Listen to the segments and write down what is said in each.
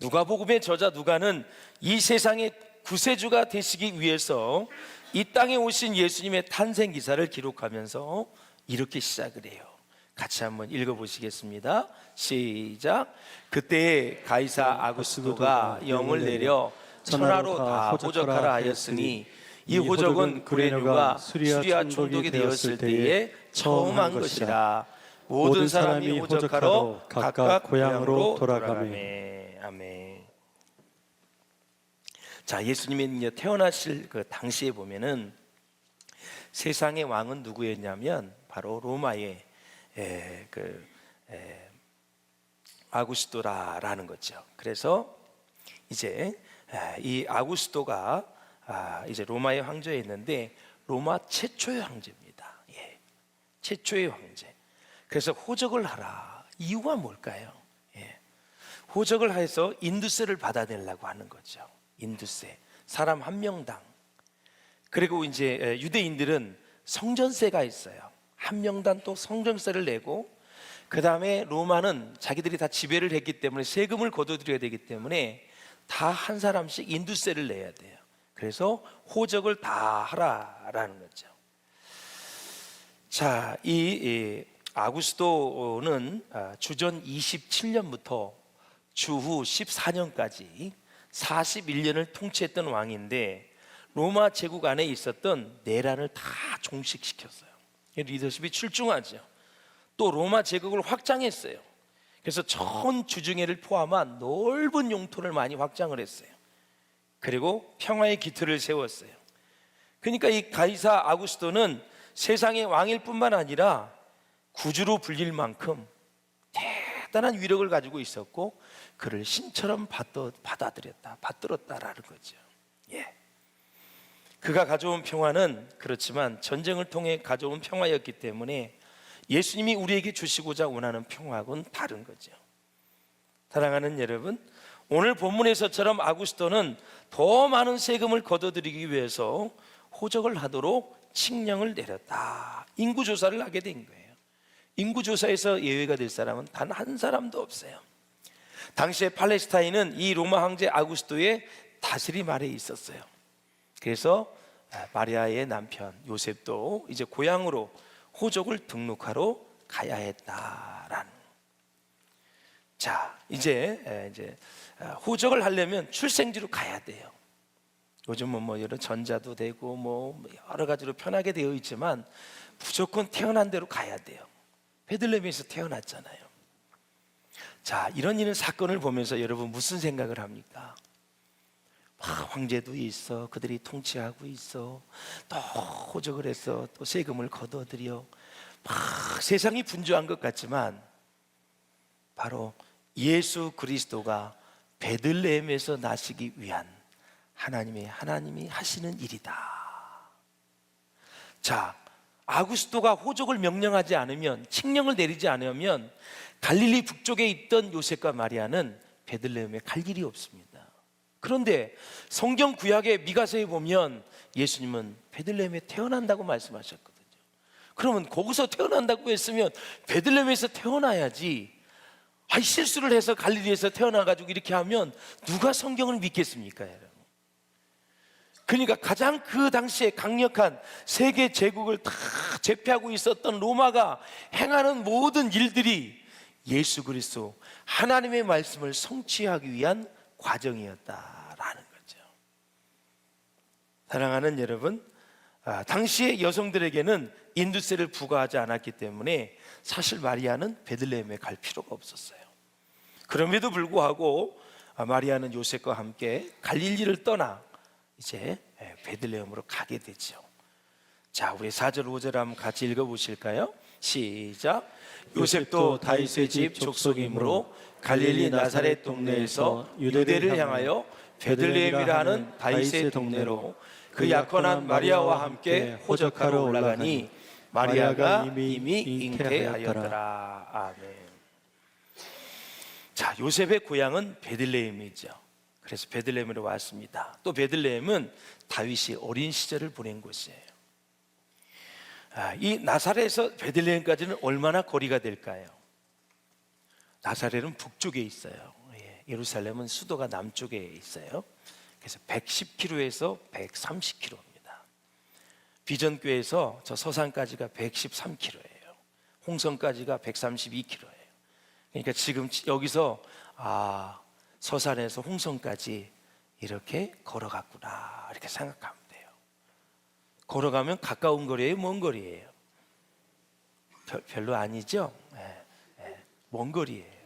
누가복음의 저자 누가는 이 세상의 구세주가 되시기 위해서 이 땅에 오신 예수님의 탄생 기사를 기록하면서 이렇게 시작을 해요. 같이 한번 읽어보시겠습니다. 시작. 그때에 가이사 아구스도가 영을 내려 천하로 다 호적하라 하였으니 이 호적은 구레뇨가 수리아 총독이 되었을 때에 처음 한 것이라. 모든 사람이 호적하러 각각 고향으로 돌아가매. 아멘. 자, 예수님이 태어나실 그 당시에 보면은 세상의 왕은 누구였냐면 바로 로마의 아구스토라라는 거죠. 그래서 이제 이 아구스토가 이제 로마의 황제였는데 로마 최초의 황제입니다. 예. 최초의 황제. 그래서 호적을 하라. 이유가 뭘까요? 예. 호적을 해서 인두세를 받아내려고 하는 거죠. 인두세. 사람 한 명당. 그리고 이제 유대인들은 성전세가 있어요. 한 명당 또 성전세를 내고, 그 다음에 로마는 자기들이 다 지배를 했기 때문에 세금을 거둬들여야 되기 때문에 다 한 사람씩 인두세를 내야 돼요. 그래서 호적을 다 하라라는 거죠. 자, 이 아구스도는 주전 27년부터 주후 14년까지 41년을 통치했던 왕인데 로마 제국 안에 있었던 내란을 다 종식시켰어요. 리더십이 출중하죠. 또 로마 제국을 확장했어요. 그래서 전 주중해를 포함한 넓은 영토를 많이 확장을 했어요. 그리고 평화의 기틀을 세웠어요. 그러니까 이 가이사 아구스토는 세상의 왕일 뿐만 아니라 구주로 불릴 만큼 대단한 위력을 가지고 있었고 그를 신처럼 받들었다라는 거죠. 예. 그가 가져온 평화는 그렇지만 전쟁을 통해 가져온 평화였기 때문에 예수님이 우리에게 주시고자 원하는 평화하고는 다른 거죠. 사랑하는 여러분, 오늘 본문에서처럼 아구스토는 더 많은 세금을 거둬들이기 위해서 호적을 하도록 칙령을 내렸다. 인구조사를 하게 된 거예요. 인구조사에서 예외가 될 사람은 단 한 사람도 없어요. 당시에 팔레스타인은 이 로마 황제 아구스토의 다스림 아래에 있었어요. 그래서 마리아의 남편 요셉도 이제 고향으로 호적을 등록하러 가야 했다라는. 자, 이제 호적을 하려면 출생지로 가야 돼요. 요즘은 뭐 여러 전자도 되고 뭐 여러 가지로 편하게 되어 있지만 무조건 태어난 대로 가야 돼요. 베들레헴에서 태어났잖아요. 자, 이런 사건을 보면서 여러분 무슨 생각을 합니까? 황제도 있어, 그들이 통치하고 있어, 또 호적을 해서 또 세금을 거둬들여, 세상이 분주한 것 같지만 바로 예수 그리스도가 베들레헴에서 나시기 위한 하나님이 하시는 일이다. 자, 아구스토가 호적을 명령하지 않으면, 칙령을 내리지 않으면 갈릴리 북쪽에 있던 요셉과 마리아는 베들레헴에 갈 길이 없습니다. 그런데 성경 구약의 미가서에 보면 예수님은 베들레헴에 태어난다고 말씀하셨거든요. 그러면 거기서 태어난다고 했으면 베들레헴에서 태어나야지. 실수를 해서 갈릴리에서 태어나가지고 이렇게 하면 누가 성경을 믿겠습니까, 여러분? 그러니까 가장 그 당시에 강력한 세계 제국을 다 제패하고 있었던 로마가 행하는 모든 일들이 예수 그리스도 하나님의 말씀을 성취하기 위한 과정이었다라는 거죠. 사랑하는 여러분, 당시의 여성들에게는 인두세를 부과하지 않았기 때문에 사실 마리아는 베들레헴에 갈 필요가 없었어요. 그럼에도 불구하고 마리아는 요셉과 함께 갈릴리를 떠나 이제 베들레헴으로 가게 되죠. 자, 우리 4절 5절 한번 같이 읽어보실까요? 시작. 요셉도 다윗의 집 족속이므로 갈릴리 나사렛 동네에서 유대를 향하여 베들레헴이라 하는 다윗의 동네로 그 약혼한 마리아와 함께 호적하러 올라가니 마리아가 이미 잉태하였더라. 아멘. 자, 요셉의 고향은 베들레헴이죠. 그래서 베들레헴으로 왔습니다. 또 베들레헴은 다윗이 어린 시절을 보낸 곳이에요. 이 나사렛에서 베들레헴까지는 얼마나 거리가 될까요? 나사렛은 북쪽에 있어요. 예루살렘은 수도가 남쪽에 있어요. 그래서 110km에서 130km입니다. 비전교에서 저 서산까지가 113km예요. 홍성까지가 132km예요. 그러니까 지금 여기서 서산에서 홍성까지 이렇게 걸어갔구나 이렇게 생각하면 돼요. 걸어가면 가까운 거리예요, 먼 거리예요? 별로 아니죠? 먼 거리예요.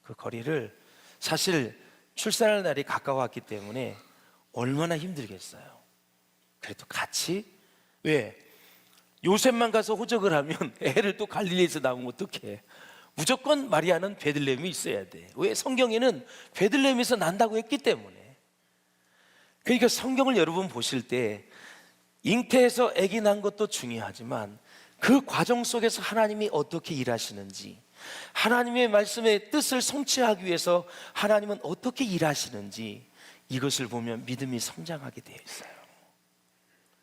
그 거리를 사실 출산할 날이 가까웠기 때문에 얼마나 힘들겠어요. 그래도 같이, 왜? 요셉만 가서 호적을 하면 애를 또 갈릴리에서 낳으면 어떡해? 무조건 마리아는 베들레헴에 있어야 돼. 왜? 성경에는 베들레헴에서 난다고 했기 때문에. 그러니까 성경을 여러분 보실 때 잉태해서 아기 낳은 것도 중요하지만 그 과정 속에서 하나님이 어떻게 일하시는지, 하나님의 말씀의 뜻을 성취하기 위해서 하나님은 어떻게 일하시는지, 이것을 보면 믿음이 성장하게 되어 있어요.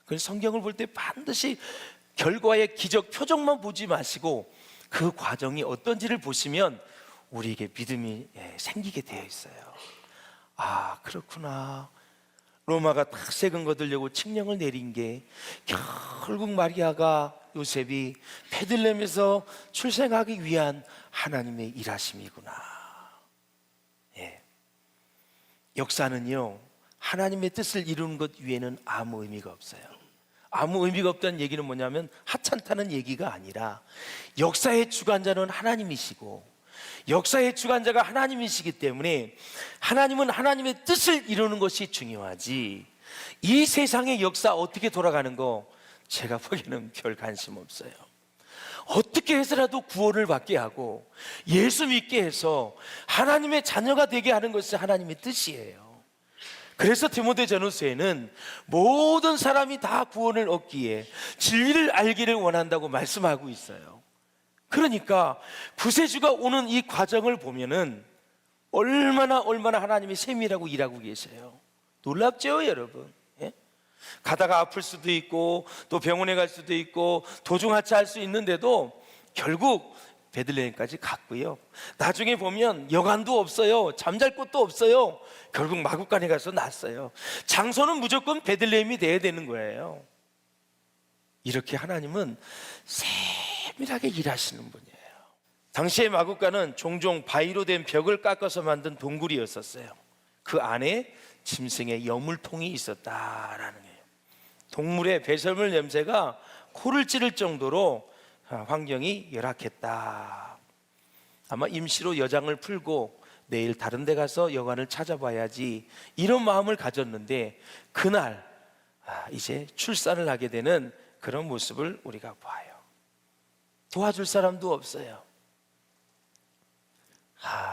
그래서 성경을 볼 때 반드시 결과의 기적 표정만 보지 마시고 그 과정이 어떤지를 보시면 우리에게 믿음이 생기게 되어 있어요. 그렇구나. 로마가 딱 세금 거두려고 칙령을 내린 게 결국 마리아가, 요셉이 베들레헴에서 출생하기 위한 하나님의 일하심이구나. 역사는요, 하나님의 뜻을 이루는 것 위에는 아무 의미가 없어요. 아무 의미가 없다는 얘기는 뭐냐면 하찮다는 얘기가 아니라 역사의 주관자는 하나님이시고 역사의 주관자가 하나님이시기 때문에 하나님은 하나님의 뜻을 이루는 것이 중요하지, 이 세상의 역사 어떻게 돌아가는 거 제가 보기에는 별 관심 없어요. 어떻게 해서라도 구원을 받게 하고 예수 믿게 해서 하나님의 자녀가 되게 하는 것이 하나님의 뜻이에요. 그래서 디모데전후서에는 모든 사람이 다 구원을 얻기에 진리를 알기를 원한다고 말씀하고 있어요. 그러니까 구세주가 오는 이 과정을 보면은 얼마나 하나님이 세밀하고 일하고 계세요. 놀랍죠, 여러분? 가다가 아플 수도 있고 또 병원에 갈 수도 있고 도중하차할 수 있는데도 결국 베들레헴까지 갔고요. 나중에 보면 여관도 없어요. 잠잘 곳도 없어요. 결국 마구간에 가서 났어요. 장소는 무조건 베들레헴이 돼야 되는 거예요. 이렇게 하나님은 세밀하게 일하시는 분이에요. 당시의 마구간은 종종 바위로 된 벽을 깎아서 만든 동굴이었었어요. 그 안에 짐승의 여물통이 있었다라는 거예요. 동물의 배설물 냄새가 코를 찌를 정도로 환경이 열악했다. 아마 임시로 여장을 풀고 내일 다른 데 가서 여관을 찾아봐야지, 이런 마음을 가졌는데 그날 이제 출산을 하게 되는 그런 모습을 우리가 봐요. 도와줄 사람도 없어요.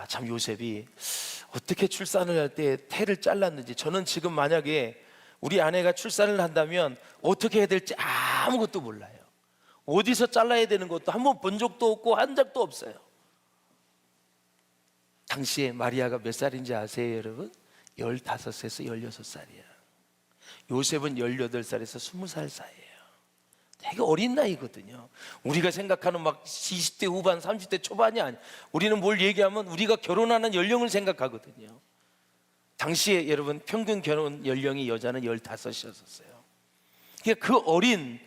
참 요셉이 어떻게 출산을 할 때 태를 잘랐는지, 저는 지금 만약에 우리 아내가 출산을 한다면 어떻게 해야 될지 아무것도 몰라요. 어디서 잘라야 되는 것도 한번 본 적도 없고 한 적도 없어요. 당시에 마리아가 몇 살인지 아세요, 여러분? 15에서 16살이야. 요셉은 18살에서 20살 사이예요. 되게 어린 나이거든요. 우리가 생각하는 막 20대 후반, 30대 초반이 아니에요. 우리는 뭘 얘기하면 우리가 결혼하는 연령을 생각하거든요. 당시에 여러분 평균 결혼 연령이 여자는 15이었어요. 그 어린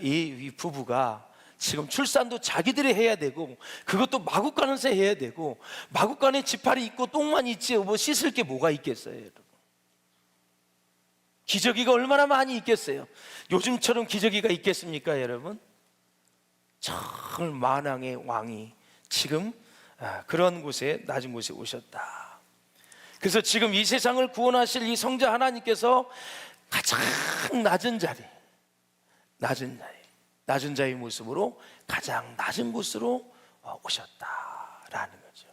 이 부부가 지금 출산도 자기들이 해야 되고, 그것도 마구간에서 해야 되고, 마구간에 지팔이 있고 똥만 있지 뭐 씻을 게 뭐가 있겠어요, 여러분? 기저귀가 얼마나 많이 있겠어요? 요즘처럼 기저귀가 있겠습니까, 여러분? 정말 만왕의 왕이 지금 그런 곳에, 낮은 곳에 오셨다. 그래서 지금 이 세상을 구원하실 이 성자 하나님께서 가장 낮은 자의 모습으로 가장 낮은 곳으로 오셨다라는 거죠.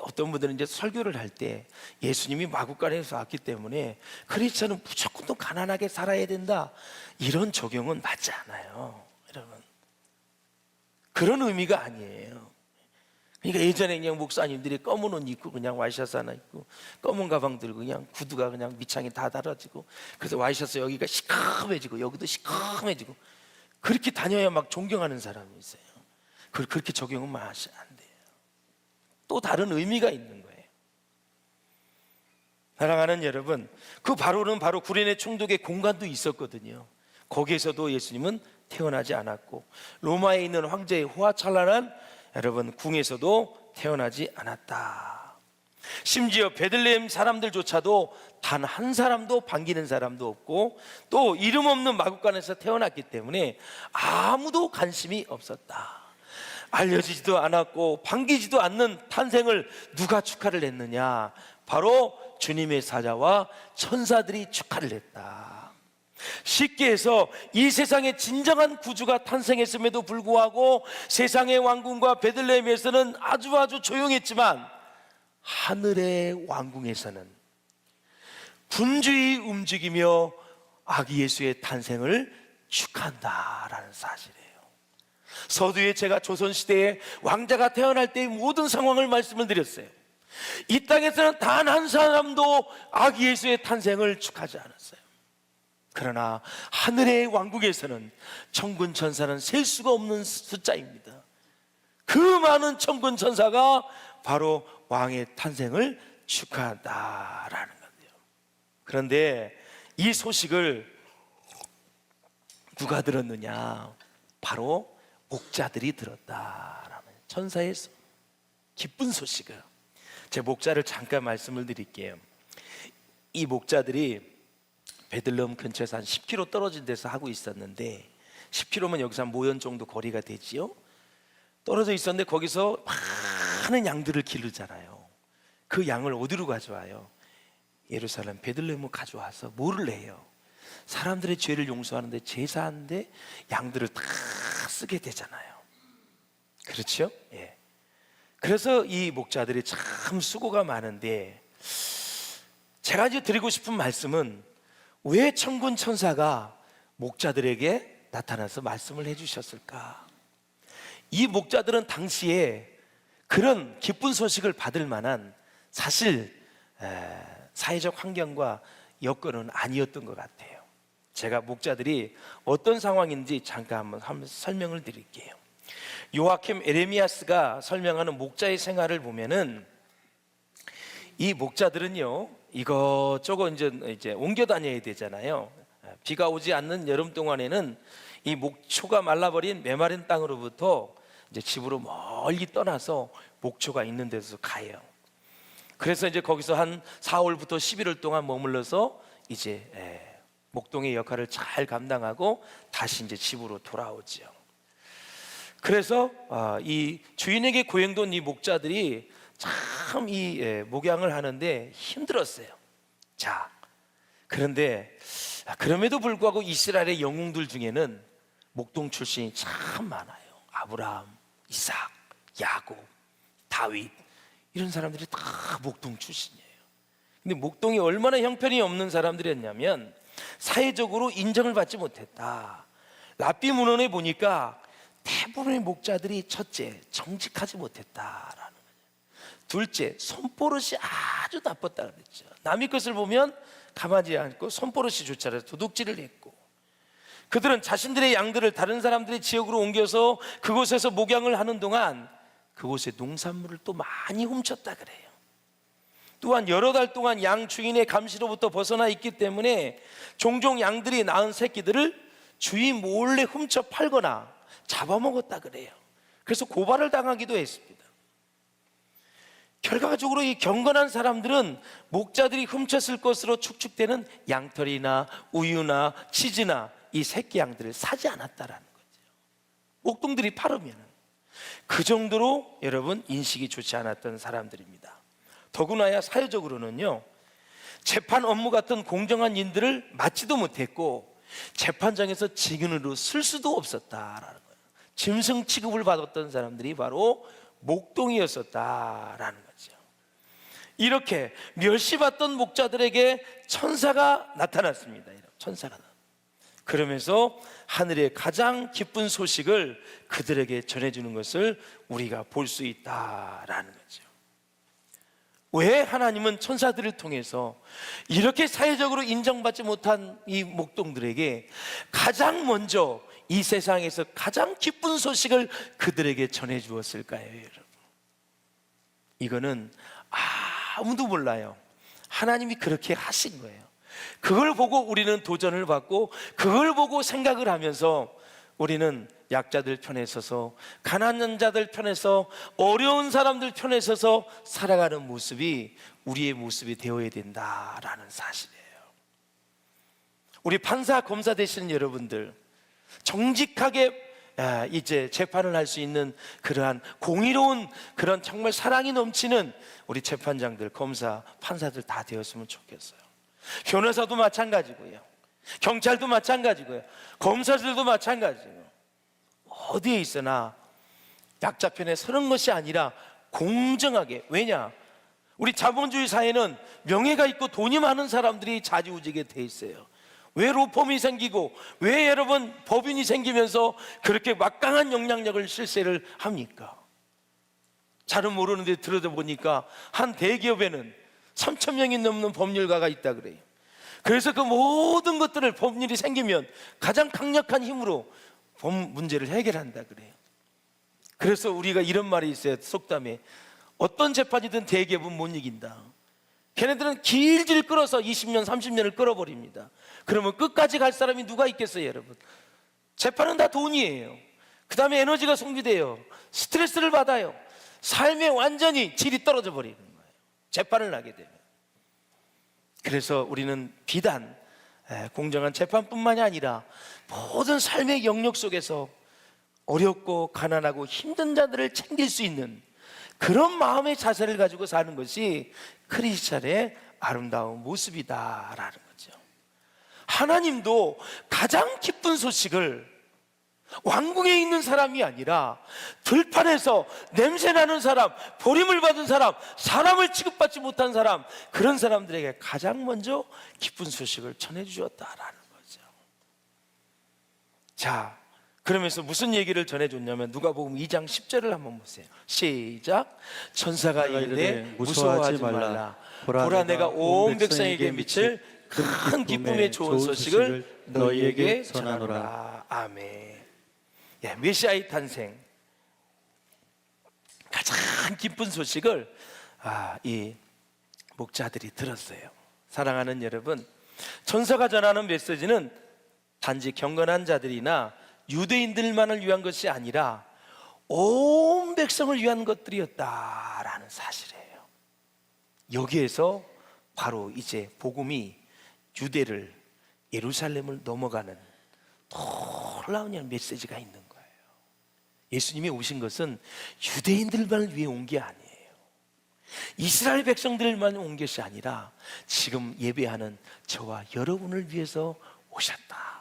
어떤 분들은 이제 설교를 할 때 예수님이 마구간에서 왔기 때문에 크리스천은 무조건 또 가난하게 살아야 된다, 이런 적용은 맞지 않아요, 여러분. 그런 의미가 아니에요. 그러니까 예전에 그냥 목사님들이 검은 옷 입고 그냥 와이셔츠 하나 입고 검은 가방 들고 그냥 구두가 그냥 밑창에 다 달아지고, 그래서 와이셔츠 여기가 시커매지고 여기도 시커매지고 그렇게 다녀야 막 존경하는 사람이 있어요. 그렇게 적용은 안 돼요. 또 다른 의미가 있는 거예요. 사랑하는 여러분, 그 바로는 바로 구레네 총독의 공간도 있었거든요. 거기에서도 예수님은 태어나지 않았고, 로마에 있는 황제의 호화찬란한 여러분 궁에서도 태어나지 않았다. 심지어 베들레헴 사람들조차도 단 한 사람도 반기는 사람도 없고, 또 이름 없는 마구간에서 태어났기 때문에 아무도 관심이 없었다. 알려지지도 않았고 반기지도 않는 탄생을 누가 축하를 했느냐? 바로 주님의 사자와 천사들이 축하를 했다. 쉽게 해서 이 세상에 진정한 구주가 탄생했음에도 불구하고 세상의 왕궁과 베들레헴에서는 아주 조용했지만, 하늘의 왕궁에서는 분주히 움직이며 아기 예수의 탄생을 축하한다라는 사실이에요. 서두에 제가 조선시대에 왕자가 태어날 때의 모든 상황을 말씀을 드렸어요. 이 땅에서는 단 한 사람도 아기 예수의 탄생을 축하하지 않았어요. 그러나 하늘의 왕국에서는 천군 천사는 셀 수가 없는 숫자입니다. 그 많은 천군 천사가 바로 왕의 탄생을 축하한다라는 건데요. 그런데 이 소식을 누가 들었느냐? 바로 목자들이 들었다라는 천사의 기쁜 소식을. 제 목자를 잠깐 말씀을 드릴게요. 이 목자들이 베들레헴 근처에서 한 10km 떨어진 데서 하고 있었는데, 10km면 여기서 한 모현 정도 거리가 되지요. 떨어져 있었는데 거기서 많은 양들을 기르잖아요. 그 양을 어디로 가져와요? 예루살렘 베들레헴으로 가져와서 뭐를 해요? 사람들의 죄를 용서하는데, 제사하는데 양들을 다 쓰게 되잖아요. 그렇죠? 예. 그래서 이 목자들이 참 수고가 많은데, 제가 이제 드리고 싶은 말씀은, 왜 천군 천사가 목자들에게 나타나서 말씀을 해주셨을까? 이 목자들은 당시에 그런 기쁜 소식을 받을 만한 사실 사회적 환경과 여건은 아니었던 것 같아요. 제가 목자들이 어떤 상황인지 잠깐 한번 설명을 드릴게요. 요아킴 에레미야스가 설명하는 목자의 생활을 보면은, 이 목자들은요, 이것저것 이제 옮겨 다녀야 되잖아요. 비가 오지 않는 여름 동안에는 이 목초가 말라버린 메마른 땅으로부터 이제 집으로 멀리 떠나서 목초가 있는 데서 가요. 그래서 이제 거기서 한 4월부터 11월 동안 머물러서 이제 목동의 역할을 잘 감당하고 다시 이제 집으로 돌아오죠. 그래서 이 주인에게 고용된 이 목자들이 참 이 목양을 하는데 힘들었어요. 자, 그런데 그럼에도 불구하고 이스라엘의 영웅들 중에는 목동 출신이 참 많아요. 아브라함, 이삭, 야곱, 다윗, 이런 사람들이 다 목동 출신이에요. 근데 목동이 얼마나 형편이 없는 사람들이었냐면, 사회적으로 인정을 받지 못했다. 랍비 문헌에 보니까 대부분의 목자들이 첫째, 정직하지 못했다라는 거예요. 둘째, 손버릇이 아주 나빴다 그랬죠. 남의 것을 보면 가만히 않고 손버릇이 좋지 않아서 도둑질을 했고, 그들은 자신들의 양들을 다른 사람들의 지역으로 옮겨서 그곳에서 목양을 하는 동안 그곳의 농산물을 또 많이 훔쳤다 그래요. 또한 여러 달 동안 양 주인의 감시로부터 벗어나 있기 때문에 종종 양들이 낳은 새끼들을 주인 몰래 훔쳐 팔거나 잡아먹었다 그래요. 그래서 고발을 당하기도 했습니다. 결과적으로 이 경건한 사람들은 목자들이 훔쳤을 것으로 축축되는 양털이나 우유나 치즈나 이 새끼 양들을 사지 않았다라는 거죠. 목동들이 팔으면 그 정도로 여러분 인식이 좋지 않았던 사람들입니다. 더구나야 사회적으로는요, 재판 업무 같은 공정한 일들을 맡지도 못했고 재판장에서 증인으로 쓸 수도 없었다라는 거예요. 짐승 취급을 받았던 사람들이 바로 목동이었었다라는 거죠. 이렇게 멸시받던 목자들에게 천사가 나타났습니다. 천사가 그러면서 하늘의 가장 기쁜 소식을 그들에게 전해주는 것을 우리가 볼 수 있다라는 거죠. 왜 하나님은 천사들을 통해서 이렇게 사회적으로 인정받지 못한 이 목동들에게 가장 먼저 이 세상에서 가장 기쁜 소식을 그들에게 전해 주었을까요, 여러분? 이거는 아무도 몰라요. 하나님이 그렇게 하신 거예요. 그걸 보고 우리는 도전을 받고, 그걸 보고 생각을 하면서 우리는 약자들 편에 서서, 가난한 자들 편에 서, 어려운 사람들 편에 서서 살아가는 모습이 우리의 모습이 되어야 된다라는 사실이에요. 우리 판사, 검사 되시는 여러분들, 정직하게 이제 재판을 할 수 있는 그러한 공의로운, 그런 정말 사랑이 넘치는 우리 재판장들, 검사, 판사들 다 되었으면 좋겠어요. 변호사도 마찬가지고요, 경찰도 마찬가지고요, 검사들도 마찬가지예요. 어디에 있으나 약자 편에 서는 것이 아니라 공정하게. 왜냐? 우리 자본주의 사회는 명예가 있고 돈이 많은 사람들이 좌지우지게 돼 있어요. 왜 로펌이 생기고, 왜 여러분 법인이 생기면서 그렇게 막강한 영향력을 실세를 합니까? 잘은 모르는데 들어보니까 한 대기업에는 3,000명이 넘는 법률가가 있다 그래요. 그래서 그 모든 것들을, 법률이 생기면 가장 강력한 힘으로 법 문제를 해결한다 그래요. 그래서 우리가 이런 말이 있어요, 속담에. 어떤 재판이든 대기업은 못 이긴다. 걔네들은 길질 끌어서 20년 30년을 끌어버립니다. 그러면 끝까지 갈 사람이 누가 있겠어요, 여러분? 재판은 다 돈이에요. 그 다음에 에너지가 소비돼요. 스트레스를 받아요. 삶에 완전히 질이 떨어져 버리는 거예요, 재판을 하게 되면. 그래서 우리는 비단 공정한 재판뿐만이 아니라 모든 삶의 영역 속에서 어렵고 가난하고 힘든 자들을 챙길 수 있는 그런 마음의 자세를 가지고 사는 것이 크리스찬의 아름다운 모습이다라는 거죠. 하나님도 가장 기쁜 소식을 왕궁에 있는 사람이 아니라 들판에서 냄새나는 사람, 버림을 받은 사람, 사람을 취급받지 못한 사람, 그런 사람들에게 가장 먼저 기쁜 소식을 전해주셨다라는 거죠. 자, 그러면서 무슨 얘기를 전해줬냐면, 누가복음 2장 10절을 한번 보세요. 시작. 천사가 이르되 무서워하지 말라. 보라, 내가 온 백성에게 미칠 큰 기쁨의 좋은 소식을 너희에게 전하노라. 아멘. 메시아의 탄생, 가장 기쁜 소식을 이 목자들이 들었어요. 사랑하는 여러분, 천사가 전하는 메시지는 단지 경건한 자들이나 유대인들만을 위한 것이 아니라 온 백성을 위한 것들이었다라는 사실이에요. 여기에서 바로 이제 복음이 유대를, 예루살렘을 넘어가는 놀라운 메시지가 있는 거예요. 예수님이 오신 것은 유대인들만을 위해 온 게 아니에요. 이스라엘 백성들만 온 것이 아니라 지금 예배하는 저와 여러분을 위해서 오셨다.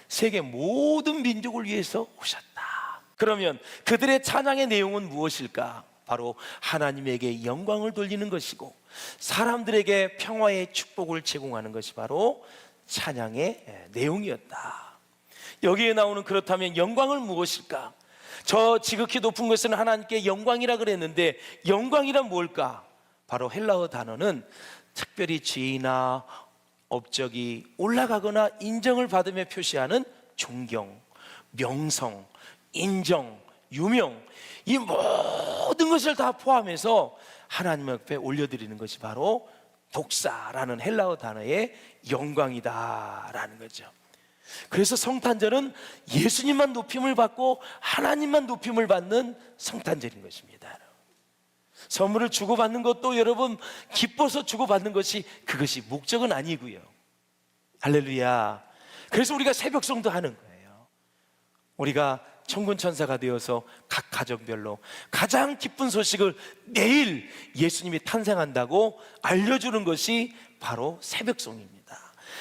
세계 모든 민족을 위해서 오셨다. 그러면 그들의 찬양의 내용은 무엇일까? 바로 하나님에게 영광을 돌리는 것이고, 사람들에게 평화의 축복을 제공하는 것이 바로 찬양의 내용이었다. 여기에 나오는, 그렇다면 영광은 무엇일까? 저 지극히 높은 것은 하나님께 영광이라 그랬는데, 영광이란 뭘까? 바로 헬라어 단어는 특별히 지위나 업적이 올라가거나 인정을 받으며 표시하는 존경, 명성, 인정, 유명, 이 모든 것을 다 포함해서 하나님 앞에 올려드리는 것이 바로 독사라는 헬라어 단어의 영광이다라는 거죠. 그래서 성탄절은 예수님만 높임을 받고 하나님만 높임을 받는 성탄절인 것입니다. 선물을 주고받는 것도 여러분 기뻐서 주고받는 것이, 그것이 목적은 아니고요. 할렐루야. 그래서 우리가 새벽송도 하는 거예요. 우리가 천군 천사가 되어서 각 가정별로 가장 기쁜 소식을 내일 예수님이 탄생한다고 알려주는 것이 바로 새벽송입니다.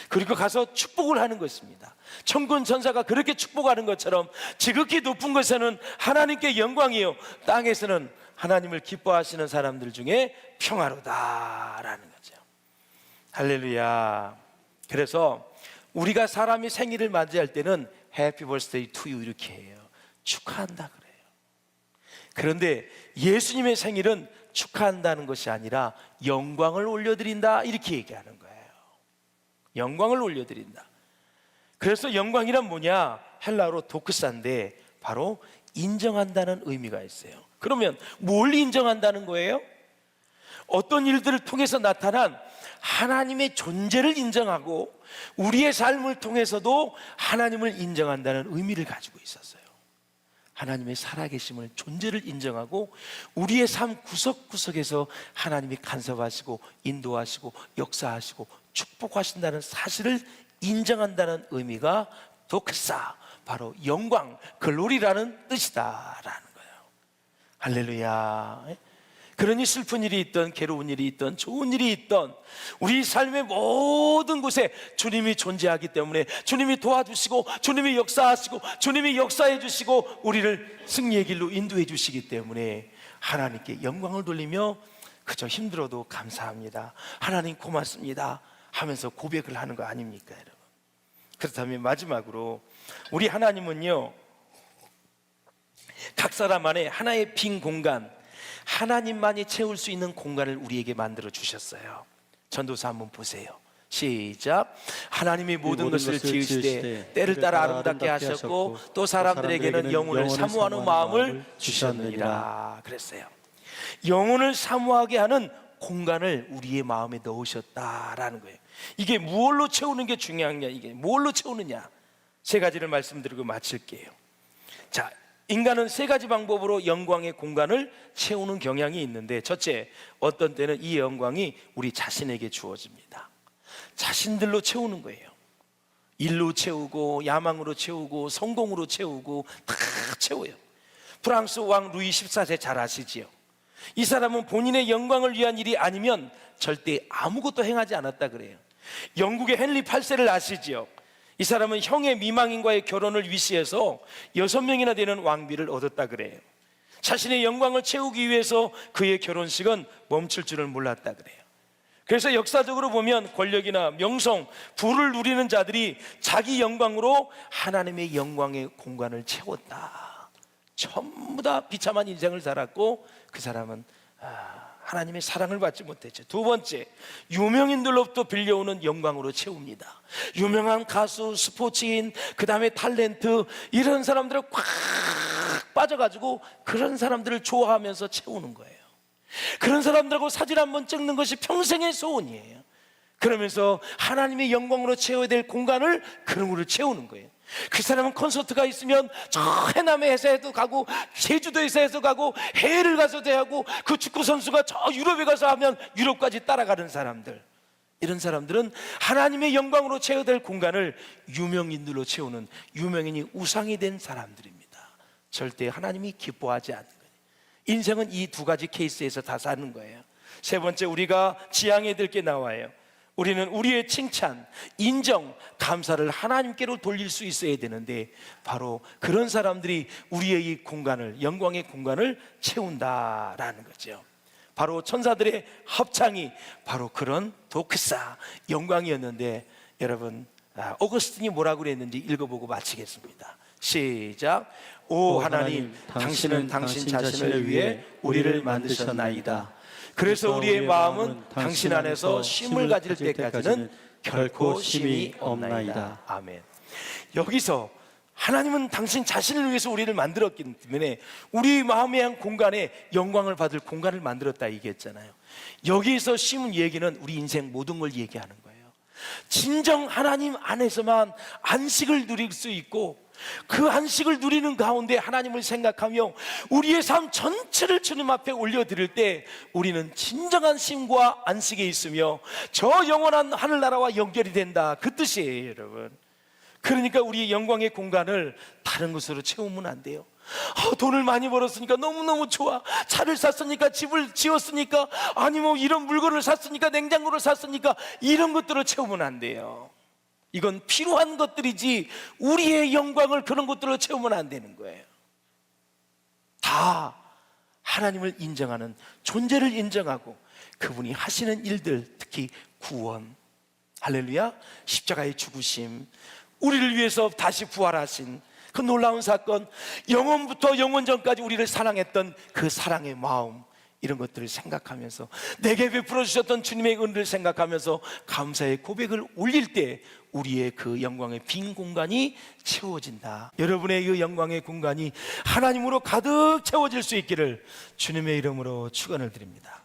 그리고 가서 축복을 하는 것입니다. 천군 천사가 그렇게 축복하는 것처럼 지극히 높은 곳에는 하나님께 영광이요, 땅에서는 하나님을 기뻐하시는 사람들 중에 평화로다라는 거죠. 할렐루야. 그래서 우리가 사람이 생일을 맞이할 때는 Happy birthday to you 이렇게 해요. 축하한다 그래요. 그런데 예수님의 생일은 축하한다는 것이 아니라 영광을 올려드린다 이렇게 얘기하는 거예요. 영광을 올려드린다. 그래서 영광이란 뭐냐? 헬라어로 도크사인데 바로 인정한다는 의미가 있어요. 그러면 뭘 인정한다는 거예요? 어떤 일들을 통해서 나타난 하나님의 존재를 인정하고 우리의 삶을 통해서도 하나님을 인정한다는 의미를 가지고 있었어요. 하나님의 살아계심을, 존재를 인정하고 우리의 삶 구석구석에서 하나님이 간섭하시고 인도하시고 역사하시고 축복하신다는 사실을 인정한다는 의미가 도크사, 바로 영광, 글로리라는 뜻이다라는 거예요. 할렐루야. 그러니 슬픈 일이 있던, 괴로운 일이 있던, 좋은 일이 있던 우리 삶의 모든 곳에 주님이 존재하기 때문에 주님이 도와주시고 주님이 역사하시고 주님이 역사해 주시고 우리를 승리의 길로 인도해 주시기 때문에 하나님께 영광을 돌리며 그저 힘들어도 감사합니다, 하나님 고맙습니다 하면서 고백을 하는 거 아닙니까 여러분? 그렇다면 마지막으로 우리 하나님은요, 각 사람 안에 하나의 빈 공간, 하나님만이 채울 수 있는 공간을 우리에게 만들어 주셨어요. 전도서 한번 보세요. 시작. 하나님이 모든 것을 지으시되 때를 따라 아름답게 하셨고 또 사람들에게는 영혼을 사모하는 마음을 주셨느니라 그랬어요. 영혼을 사모하게 하는 공간을 우리의 마음에 넣으셨다라는 거예요. 이게 무엇로 채우는 게 중요하냐, 이게 무엇로 채우느냐, 세 가지를 말씀드리고 마칠게요. 자, 인간은 세 가지 방법으로 영광의 공간을 채우는 경향이 있는데, 첫째, 어떤 때는 이 영광이 우리 자신에게 주어집니다. 자신들로 채우는 거예요. 일로 채우고 야망으로 채우고 성공으로 채우고 다 채워요. 프랑스 왕 루이 14세 잘 아시지요? 이 사람은 본인의 영광을 위한 일이 아니면 절대 아무것도 행하지 않았다 그래요. 영국의 헨리 8세를 아시지요? 이 사람은 형의 미망인과의 결혼을 위시해서 6명이나 되는 왕비를 얻었다 그래요. 자신의 영광을 채우기 위해서 그의 결혼식은 멈출 줄을 몰랐다 그래요. 그래서 역사적으로 보면 권력이나 명성, 부를 누리는 자들이 자기 영광으로 하나님의 영광의 공간을 채웠다. 전부 다 비참한 인생을 살았고 그 사람은 하나님의 사랑을 받지 못했죠. 두 번째, 유명인들로부터 빌려오는 영광으로 채웁니다. 유명한 가수, 스포츠인, 그 다음에 탤런트, 이런 사람들을 꽉 빠져가지고 그런 사람들을 좋아하면서 채우는 거예요. 그런 사람들하고 사진 한번 찍는 것이 평생의 소원이에요. 그러면서 하나님의 영광으로 채워야 될 공간을 그런 거를 채우는 거예요. 그 사람은 콘서트가 있으면 저 해남의 회사에도 가고 제주도 회사에서 가고 해외를 가서도 하고, 그 축구 선수가 저 유럽에 가서 하면 유럽까지 따라가는 사람들, 이런 사람들은 하나님의 영광으로 채워야 될 공간을 유명인들로 채우는, 유명인이 우상이 된 사람들입니다. 절대 하나님이 기뻐하지 않는 거예요. 인생은 이 두 가지 케이스에서 다 사는 거예요. 세 번째, 우리가 지향해야 될 게 나와요. 우리는 우리의 칭찬, 인정, 감사를 하나님께로 돌릴 수 있어야 되는데, 바로 그런 사람들이 우리의 이 공간을, 영광의 공간을 채운다라는 거죠. 바로 천사들의 합창이 바로 그런 도크사, 영광이었는데, 여러분, 오거스틴이 뭐라고 그랬는지 읽어보고 마치겠습니다. 시작. 오 하나님, 당신은 당신 자신을 위해 우리를 만드셨나이다. 그래서 우리의 마음은 당신 안에서 쉼을 가질 때까지는 결코 쉼이 없나이다. 아멘. 여기서 하나님은 당신 자신을 위해서 우리를 만들었기 때문에 우리 마음의 한 공간에 영광을 받을 공간을 만들었다 얘기했잖아요. 여기서 쉼은 얘기는 우리 인생 모든 걸 얘기하는 거예요. 진정 하나님 안에서만 안식을 누릴 수 있고, 그 안식을 누리는 가운데 하나님을 생각하며 우리의 삶 전체를 주님 앞에 올려드릴 때 우리는 진정한 쉼과 안식에 있으며 저 영원한 하늘나라와 연결이 된다, 그 뜻이에요 여러분. 그러니까 우리의 영광의 공간을 다른 것으로 채우면 안 돼요. 돈을 많이 벌었으니까 너무너무 좋아, 차를 샀으니까, 집을 지었으니까, 아니 뭐 이런 물건을 샀으니까, 냉장고를 샀으니까, 이런 것들을 채우면 안 돼요. 이건 필요한 것들이지 우리의 영광을 그런 것들로 채우면 안 되는 거예요. 다 하나님을 인정하는, 존재를 인정하고 그분이 하시는 일들, 특히 구원, 할렐루야, 십자가의 죽으심, 우리를 위해서 다시 부활하신 그 놀라운 사건, 영원부터 영원전까지 우리를 사랑했던 그 사랑의 마음, 이런 것들을 생각하면서 내게 베풀어 주셨던 주님의 은혜를 생각하면서 감사의 고백을 올릴 때 우리의 그 영광의 빈 공간이 채워진다. 여러분의 그 영광의 공간이 하나님으로 가득 채워질 수 있기를 주님의 이름으로 축원을 드립니다.